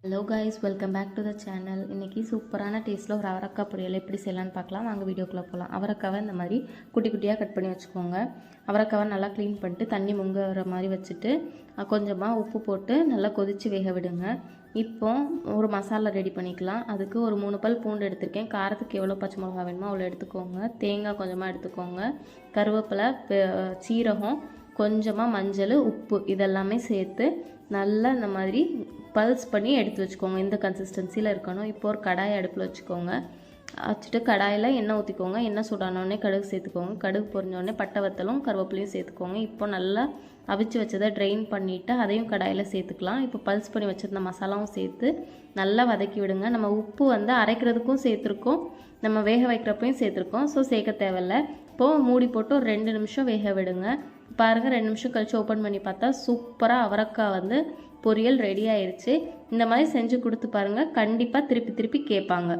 Hello guys, welcome back to the channel. இன்றைக்கி சூப்பரான டேஸ்ட்டில் ஒரு அவரக்காய் பொரியல் எப்படி செய்யலான்னு பார்க்கலாம். வாங்க வீடியோக்குள்ளே போகலாம். அவரக்காவை இந்த மாதிரி குட்டி குட்டியாக கட் பண்ணி வச்சுக்கோங்க. அவரக்காவை நல்லா க்ளீன் பண்ணிட்டு தண்ணி முங்குற மாதிரி வச்சுட்டு கொஞ்சமாக உப்பு போட்டு நல்லா கொதித்து வேக விடுங்க. இப்போ ஒரு மசாலா ரெடி பண்ணிக்கலாம். அதுக்கு ஒரு 3 பல் பூண்டு எடுத்திருக்கேன். காரத்துக்கு எவ்வளோ பச்சை மிளகா வேணுமோ அவ்வளோ எடுத்துக்கோங்க. தேங்காய் கொஞ்சமாக எடுத்துக்கோங்க. கருவேப்பிலை, சீரகம், கொஞ்சமாக மஞ்சள், உப்பு இதெல்லாமே சேர்த்து நல்லா இந்த மாதிரி பல்ஸ் பண்ணி எடுத்து வச்சுக்கோங்க. இந்த கன்சிஸ்டன்சியில் இருக்கணும். இப்போ ஒரு கடாயை அடுப்பில் வச்சுக்கோங்க. வச்சுட்டு கடாயில் எண்ணெய் ஊற்றிக்கோங்க. எண்ணெய் சூடானோடனே கடுகு சேர்த்துக்கோங்க. கடுகு பொரிஞ்சோடனே பட்டை வத்தலும் கருவேப்பிலையும் சேர்த்துக்கோங்க. இப்போ நல்லா அவிச்சு வச்சதை ட்ரெயின் பண்ணிவிட்டு அதையும் கடாயில் சேர்த்துக்கலாம். இப்போ பல்ஸ் பண்ணி வச்சுருந்த மசாலாவும் சேர்த்து நல்லா வதக்கி விடுங்க. நம்ம உப்பு அரைக்கிறதுக்கும் சேர்த்துருக்கோம், நம்ம வேக வைக்கிறப்பையும் சேர்த்துருக்கோம். ஸோ சேர்க்க தேவையில்லை. இப்போது மூடி போட்டு ஒரு 2 நிமிஷம் வேக விடுங்க. பாருங்கள், 2 நிமிஷம் கழித்து ஓப்பன் பண்ணி பார்த்தா சூப்பராக அவரக்காய் பொரியல் ரெடி ஆயிடுச்சு. இந்த மாதிரி செஞ்சு கொடுத்து பாருங்கள், கண்டிப்பாக திருப்பி திருப்பி கேட்பாங்க.